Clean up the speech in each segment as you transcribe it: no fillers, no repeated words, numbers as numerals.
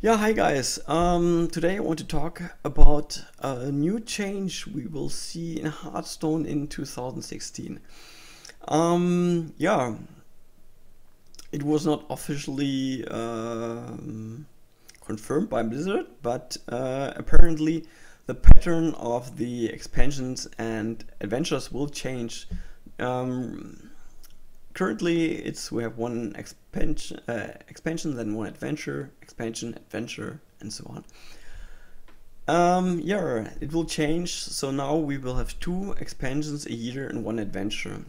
Yeah, hi guys. Today I want to talk about a new change we will see in Hearthstone in 2016. Yeah, it was not officially confirmed by Blizzard, but apparently the pattern of the expansions and adventures will change. Um, Currently, we have one expansion, then one adventure, expansion, adventure, and so on. Yeah, it will change. So now we will have two expansions a year and one adventure.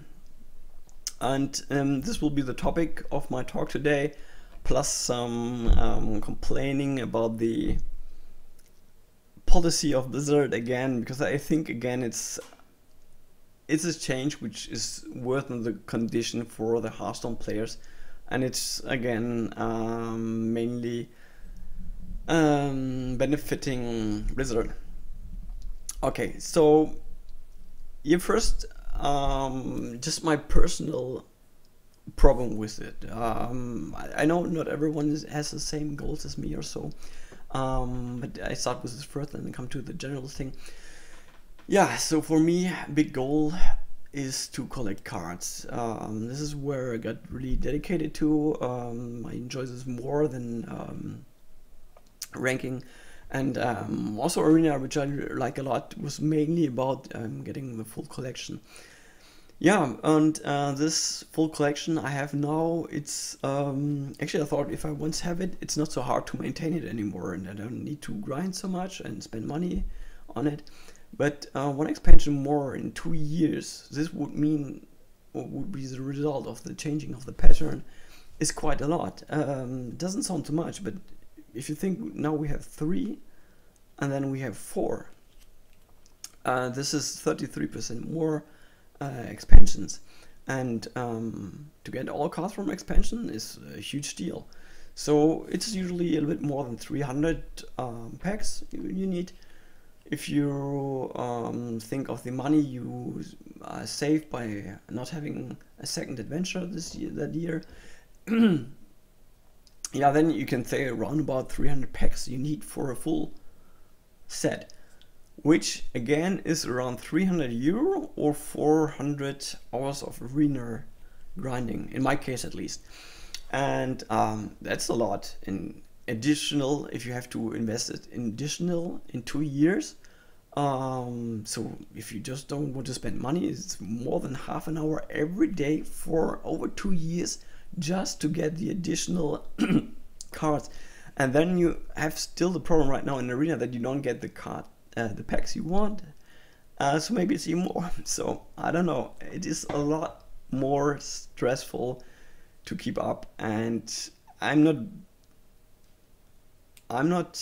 And this will be the topic of my talk today, plus some complaining about the policy of Blizzard again, because I think again it's a change which is worth the condition for the Hearthstone players, and it's again mainly benefiting Blizzard. Okay, so yeah, first, just my personal problem with it. I know not everyone has the same goals as me or so, but I start with this first and then come to the general thing. Yeah, so for me, big goal is to collect cards. This is where I got really dedicated to. I enjoy this more than ranking, and also arena, which I like a lot, was mainly about getting the full collection. Yeah, and this full collection I have now, it's actually I thought if I once have it, it's not so hard to maintain it anymore, and I don't need to grind so much and spend money on it. But one expansion more in 2 years, this would mean, or would be the result of the changing of the pattern, is quite a lot. Doesn't sound too much, but if you think now we have 3 and then we have 4, this is 33% more expansions. And to get all cards from expansion is a huge deal. So it's usually a little bit more than 300 packs you need. If you think of the money you save by not having a second adventure that year, yeah, then you can say around about 300 packs you need for a full set, which again is around 300 euro or 400 hours of arena grinding, in my case at least. And that's a lot in additional if you have to invest it in additional in 2 years. So if you just don't want to spend money, it's more than half an hour every day for over 2 years just to get the additional cards. And then you have still the problem right now in arena that you don't get the packs you want. So maybe it's even more. So I don't know. It is a lot more stressful to keep up, and I'm not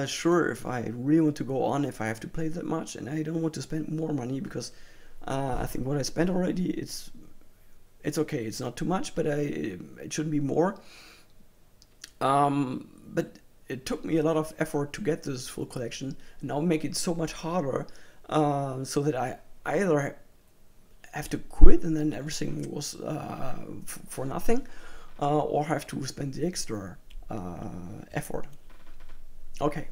sure if I really want to go on if I have to play that much, and I don't want to spend more money because I think what I spent already, it's okay. It's not too much, but it shouldn't be more. But it took me a lot of effort to get this full collection, and now make it so much harder, so that I either have to quit and then everything was for nothing, or have to spend the extra effort. Okay,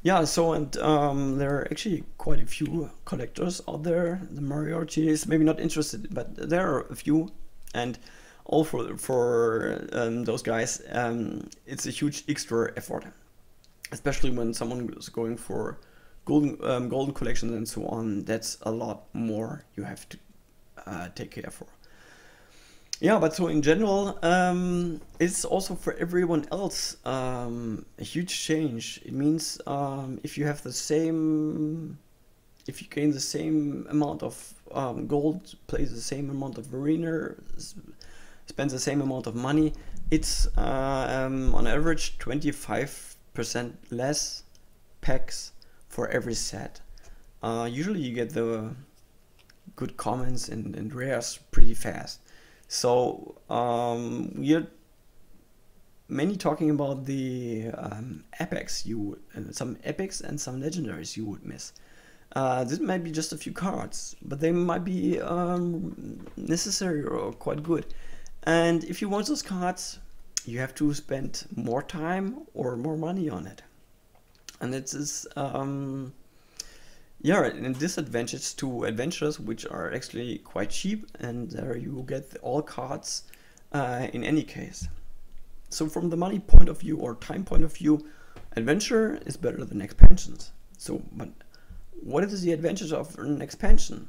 yeah, so and there are actually quite a few collectors out there. The majority is maybe not interested, but there are a few, and all for those guys, it's a huge extra effort, especially when someone is going for golden collections and so on. That's a lot more you have to take care for. Yeah, but so in general, it's also for everyone else a huge change. It means if you have if you gain the same amount of gold, play the same amount of arena, spend the same amount of money, it's on average 25% less packs for every set. Usually you get the good comments and rares pretty fast. So we're mainly talking about the epics some epics and some legendaries you would miss. This might be just a few cards, but they might be necessary or quite good. And if you want those cards, you have to spend more time or more money on it. And it is yeah, a disadvantage to adventures which are actually quite cheap, and there you get all cards in any case. So from the money point of view or time point of view, adventure is better than expansions. So, but what is the advantage of an expansion?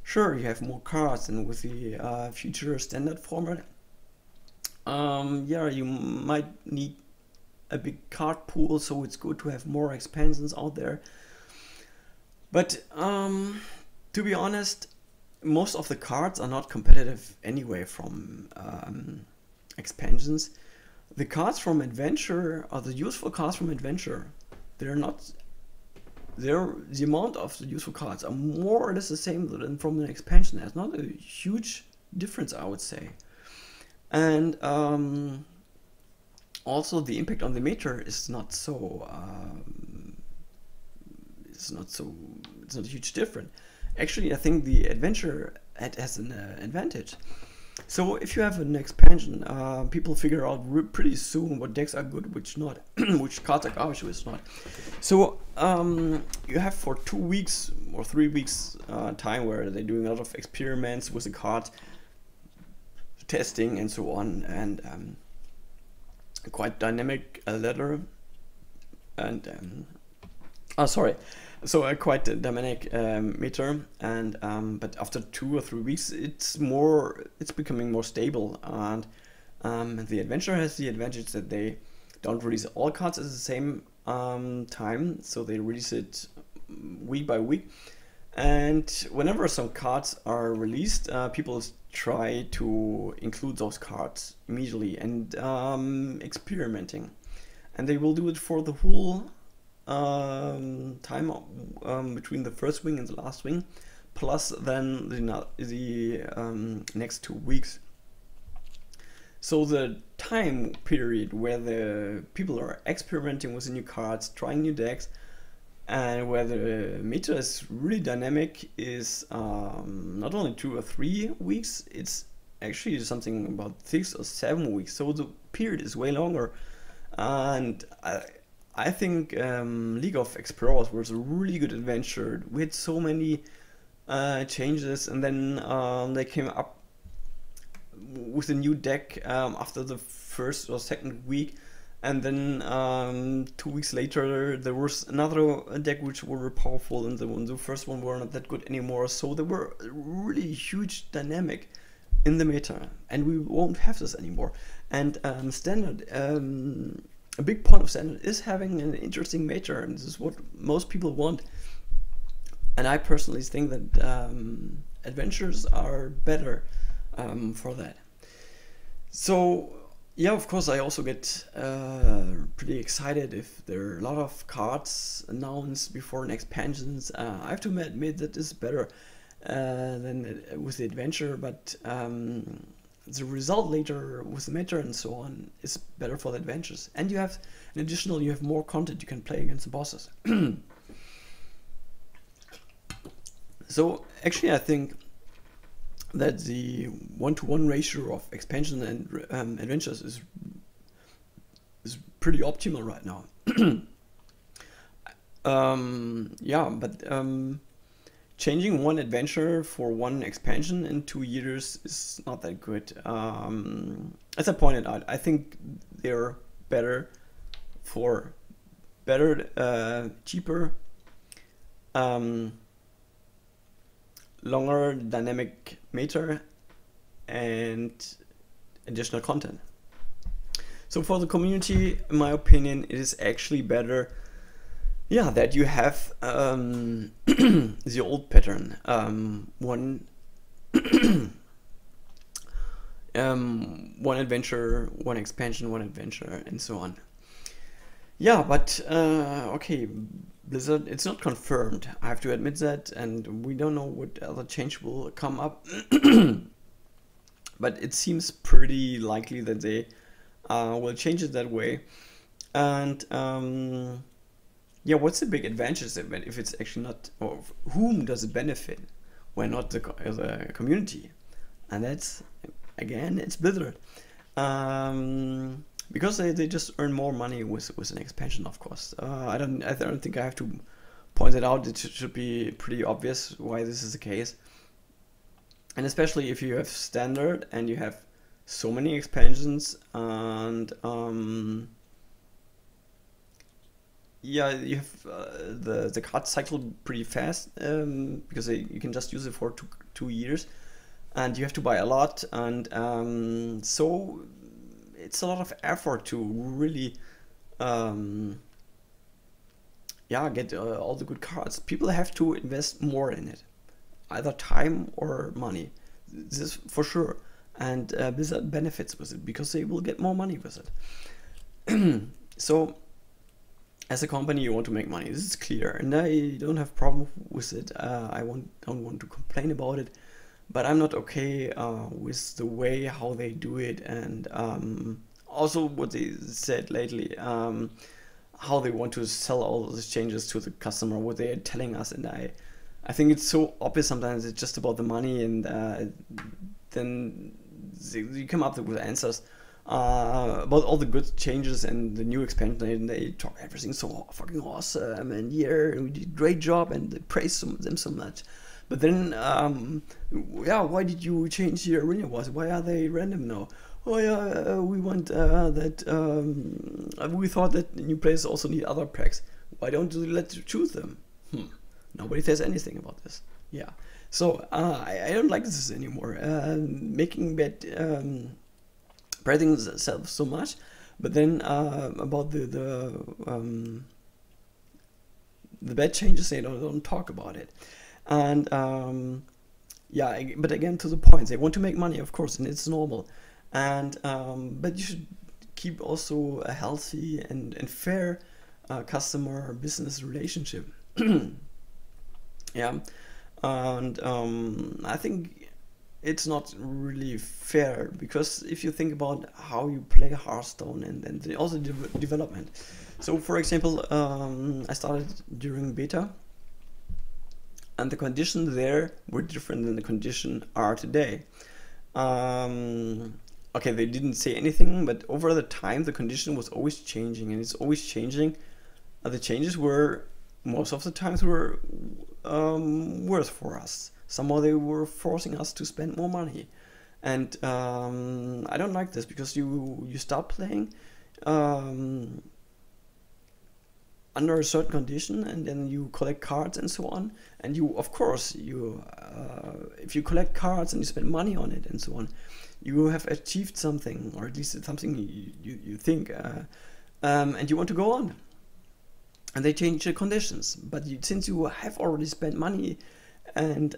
Sure, you have more cards, and with the future standard format, yeah, you might need a big card pool, so it's good to have more expansions out there. But to be honest, most of the cards are not competitive anyway from expansions. The cards from adventure, or the useful cards from adventure, they're not. The amount of the useful cards are more or less the same than from an expansion. There's not a huge difference, I would say. And also the impact on the meta is not so. It's not a huge difference. Actually, I think the adventure has an advantage. So if you have an expansion, people figure out pretty soon what decks are good, which not, which cards are garbage, which not. So you have for 2 weeks or 3 weeks time where they're doing a lot of experiments with the card, testing and so on, and quite dynamic ladder, and sorry. So a quite dynamic meter, and but after 2 or 3 weeks, it's becoming more stable, and the adventure has the advantage that they don't release all cards at the same time, so they release it week by week, and whenever some cards are released, people try to include those cards immediately and experimenting, and they will do it for the whole time between the first wing and the last wing, plus then the next 2 weeks. So the time period where the people are experimenting with the new cards, trying new decks, and where the meta is really dynamic is not only 2 or 3 weeks, it's actually something about 6 or 7 weeks. So the period is way longer, and I think League of Explorers was a really good adventure. We had so many changes, and then they came up with a new deck after the first or second week, and then 2 weeks later there was another deck which were powerful, and the first one were not that good anymore. So there were really huge dynamic in the meta, and we won't have this anymore. And standard. A big point of standard is having an interesting meta, and this is what most people want. And I personally think that adventures are better for that. So yeah, of course, I also get pretty excited if there are a lot of cards announced before an expansions. I have to admit that this is better than with the adventure, but the result later with the meta and so on is better for the adventures. And you have, in addition, you have more content you can play against the bosses. So actually I think that the 1-to-1 ratio of expansion and adventures is pretty optimal right now. Yeah, but changing one adventure for one expansion in 2 years is not that good. As I pointed out, I think they're better for cheaper, longer dynamic meta and additional content. So for the community, in my opinion, it is actually better, yeah, that you have the old pattern, one one adventure, one expansion, one adventure, and so on. Yeah, but okay, Blizzard, it's not confirmed, I have to admit that, and we don't know what other change will come up. But it seems pretty likely that they will change it that way. And yeah, what's the big advantage if it's actually not, or whom does it benefit? Why not the community? And that's, again, it's Blizzard. Because they just earn more money with an expansion, of course. I don't think I have to point it out. It should be pretty obvious why this is the case. And especially if you have standard and you have so many expansions, and yeah, you have the card cycle pretty fast, because you can just use it for 2 years, and you have to buy a lot, and so it's a lot of effort to really um, yeah, get all the good cards. People have to invest more in it, either time or money. This for sure, and Blizzard benefits with it because they will get more money with it. So as a company, you want to make money. This is clear, and I don't have problem with it. Don't want to complain about it, but I'm not okay with the way how they do it, and also what they said lately, how they want to sell all these changes to the customer, what they are telling us, and I think it's so obvious sometimes. It's just about the money, and then you come up with answers about all the good changes and the new expansion, and they talk everything so fucking awesome, and yeah, we did a great job, and they praise them so much. But then, yeah, why did you change your arena wars? Why are they random now? Oh yeah, we want that. We thought that new players also need other packs. Why don't you let you choose them? Nobody says anything about this. Yeah, so I don't like this anymore. Making bad praising themselves so much, but then about the bad changes, they don't talk about it. And yeah, but again, to the point, they want to make money, of course, and it's normal. And but you should keep also a healthy and fair customer business relationship. Yeah, and I think it's not really fair, because if you think about how you play Hearthstone, and then also development. So for example, I started during beta, and the conditions there were different than the conditions are today. Okay, they didn't say anything, but over the time the condition was always changing, and it's always changing. The changes were, most of the times, were worse for us. Somehow they were forcing us to spend more money, and I don't like this, because you start playing under a certain condition, and then you collect cards and so on, and you, of course, if you collect cards and you spend money on it and so on, you have achieved something, or at least it's something you think, and you want to go on, and they change the conditions. But since you have already spent money and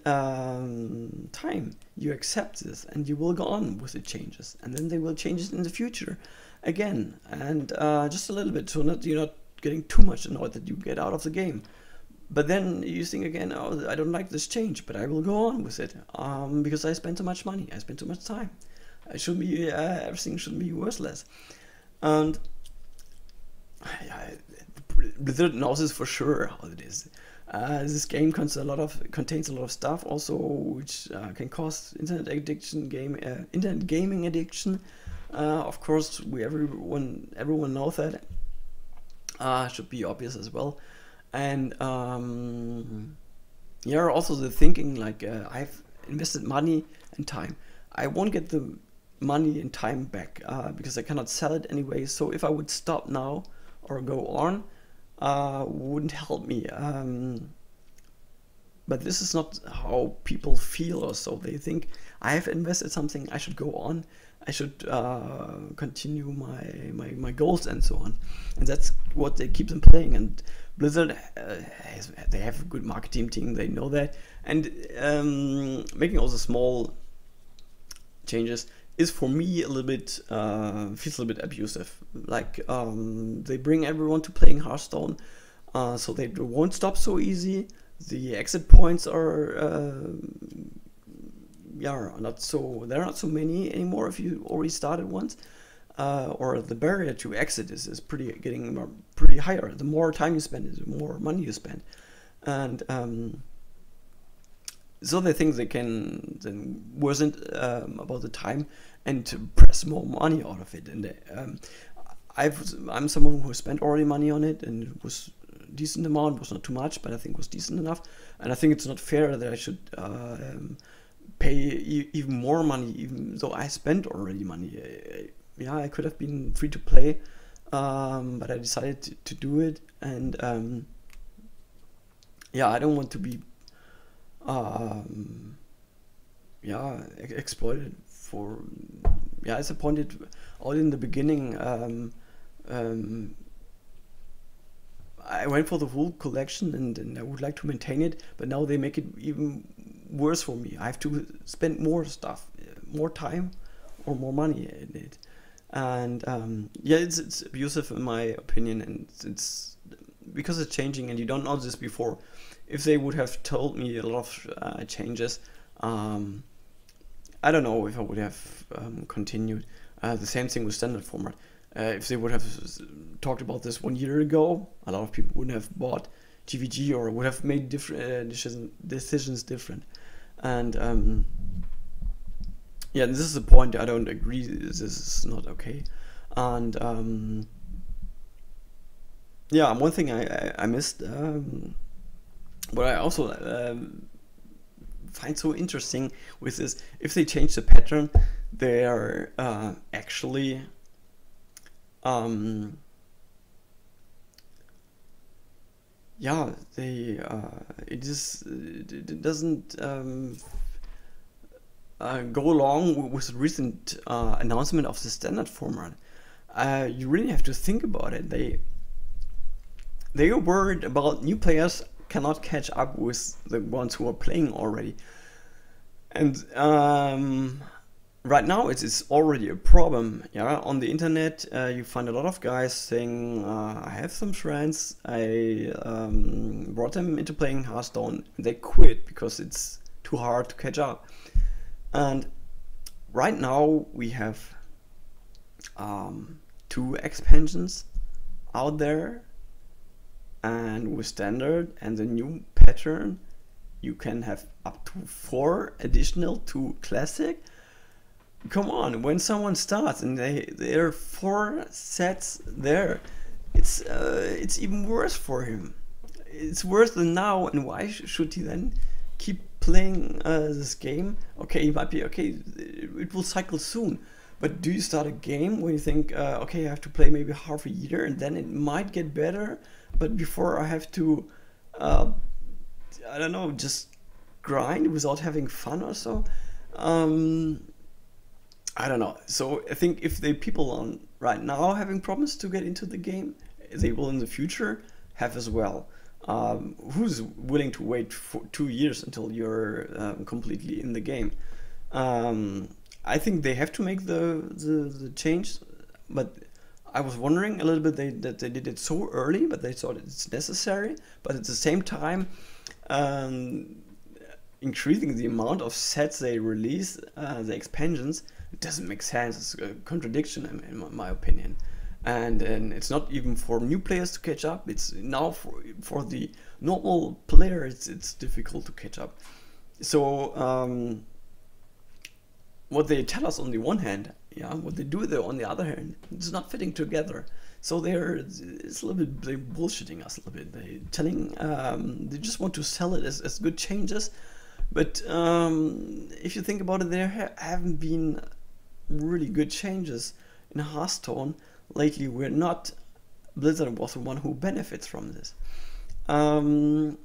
time, you accept this, and you will go on with the changes, and then they will change it in the future again, and just a little bit, so you're not getting too much annoyed that you get out of the game. But then you think again, oh, I don't like this change, but I will go on with it, because I spent so much money, I spent so much time. I should be everything shouldn't be worthless. And Blizzard knows this for sure how it is. This game contains a lot of stuff also, which can cause internet gaming addiction. Of course, everyone knows that. Should be obvious as well. And yeah, also the thinking, like, I've invested money and time. I won't get the money and time back, because I cannot sell it anyway. So if I would stop now or go on, wouldn't help me. But this is not how people feel, or so. They think, I have invested something, I should go on, I should continue my goals and so on. And that's what they keep them playing. And Blizzard, they have a good marketing team, they know that. And making also small changes is, for me, a little bit, feels a little bit abusive. Like, they bring everyone to playing Hearthstone, so they won't stop so easy. The exit points are they're not so many anymore if you already started once, or the barrier to exit is getting pretty higher. The more time you spend, the more money you spend, and so they think they can then worsen about the time and press more money out of it. And I'm someone who spent already money on it, and it was a decent amount. It was not too much, but I think it was decent enough. And I think it's not fair that I should pay even more money, even though I spent already money. Yeah, I could have been free to play, but I decided to do it. And yeah, I don't want to be exploited for. Yeah, as I pointed out in the beginning, I went for the full collection, and I would like to maintain it, but now they make it even worse for me. I have to spend more stuff, more time, or more money in it. And yeah, it's abusive in my opinion, and it's because it's changing, and you don't know this before. If they would have told me a lot of changes, I don't know if I would have continued. The same thing with standard format. If they would have talked about this 1 year ago, a lot of people wouldn't have bought GVG or would have made different decisions different. And yeah, this is the point. I don't agree. This is not okay. And yeah, one thing I missed, what I also find so interesting with this, if they change the pattern, they are actually yeah, they it doesn't go along with the recent announcement of the standard format. You really have to think about it. They are worried about new players cannot catch up with the ones who are playing already, and right now it's already a problem. Yeah, on the internet you find a lot of guys saying, I have some friends, I brought them into playing Hearthstone, and they quit because it's too hard to catch up. And right now we have 2 expansions out there, and with standard and the new pattern you can have up to 4 additional to classic. Come on, when someone starts and there are 4 sets there, it's even worse for him. It's worse than now, and why should he then keep playing this game? Okay, it might be okay, it will cycle soon, but do you start a game when you think, okay, I have to play maybe half a year and then it might get better, but before I have to, I don't know, just grind without having fun or so? I don't know. So I think if the people on right now having problems to get into the game, they will in the future have as well. Who's willing to wait for 2 years until you're completely in the game? I think they have to make the change, but I was wondering a little bit that they did it so early, but they thought it's necessary. But at the same time, increasing the amount of sets they release, the expansions, it doesn't make sense. It's a contradiction in my opinion. And it's not even for new players to catch up. It's now for the normal player, it's difficult to catch up. So what they tell us on the one hand, yeah, what they do there on the other hand, it's not fitting together. So it's a little bit, they're bullshitting us a little bit. They telling, they just want to sell it as good changes. But if you think about it, there haven't been really good changes in Hearthstone lately. We're not, Blizzard was the one who benefits from this. And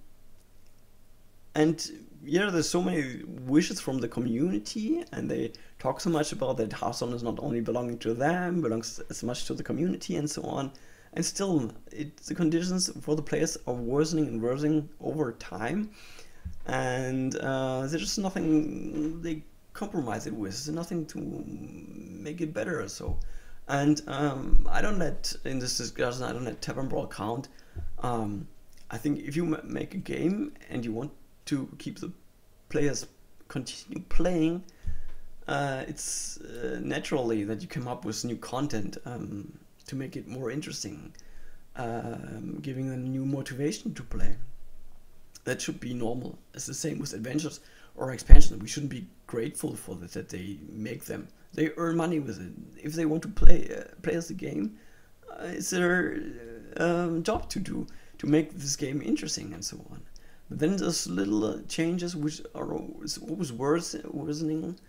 yeah, there's so many wishes from the community, and they talk so much about that Hearthstone is not only belonging to them, belongs as much to the community and so on. And still, the conditions for the players are worsening and worsening over time. And there's just nothing they compromise it with. There's nothing to make it better or so. And I don't let, in this discussion, I don't let Tavern Brawl count. I think if you make a game and you want to keep the players continue playing, it's naturally that you come up with new content to make it more interesting, giving them new motivation to play. That should be normal. It's the same with adventures or expansion. We shouldn't be grateful for that they make them. They earn money with it. If they want to play us the game, it's their job to do, to make this game interesting and so on. But then there's little changes which are always worsening.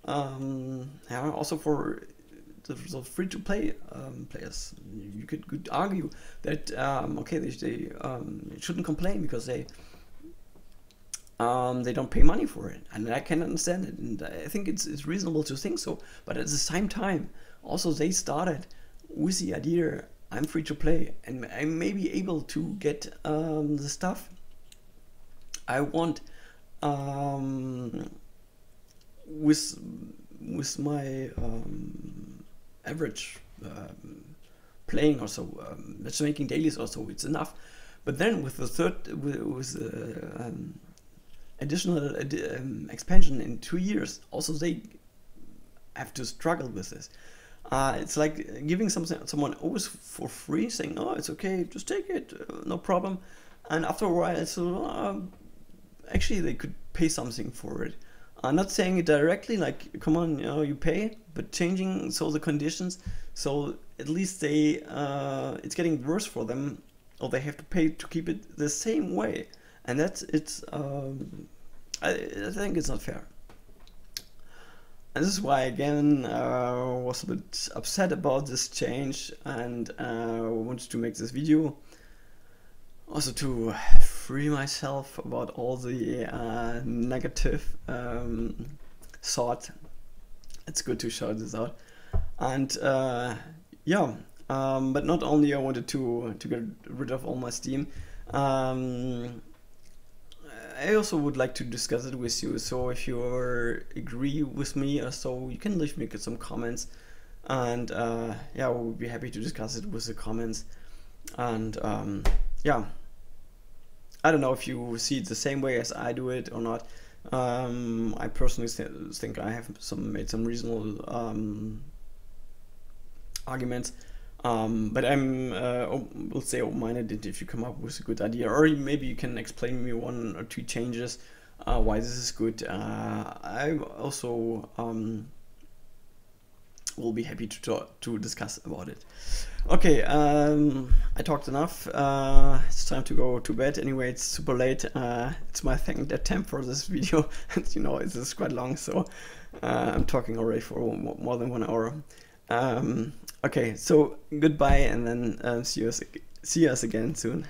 Also for the free-to-play players, you could argue that okay, they shouldn't complain because they don't pay money for it, and I can understand it, and I think it's reasonable to think so. But at the same time, also they started with the idea, I'm free to play, and I may be able to get the stuff I want with my average playing or so, matchmaking dailies or so, it's enough. But then with the additional expansion in 2 years, also they have to struggle with this. It's like giving someone always for free, saying, "Oh, it's okay, just take it, no problem." And after a while, it's actually they could pay something for it. I'm not saying it directly, like, come on, you pay, but changing the conditions, so at least they it's getting worse for them, or they have to pay to keep it the same way, and I think it's not fair. And this is why, again, I was a bit upset about this change, and wanted to make this video also to free myself about all the negative thought. It's good to shout this out. And yeah, but not only I wanted to get rid of all my Steam, I also would like to discuss it with you. So if you agree with me or so, you can leave me some comments, and yeah, we'll be happy to discuss it with the comments. And yeah, I don't know if you see it the same way as I do it or not. I personally think I have made some reasonable arguments, but I'm will say open-minded if you come up with a good idea, or maybe you can explain me 1 or 2 changes why this is good. I also will be happy to discuss about it. Okay, I talked enough. It's time to go to bed. Anyway, it's super late. It's my second attempt for this video, and this is quite long, so I'm talking already for more than 1 hour. Okay, so goodbye, and then see us again soon.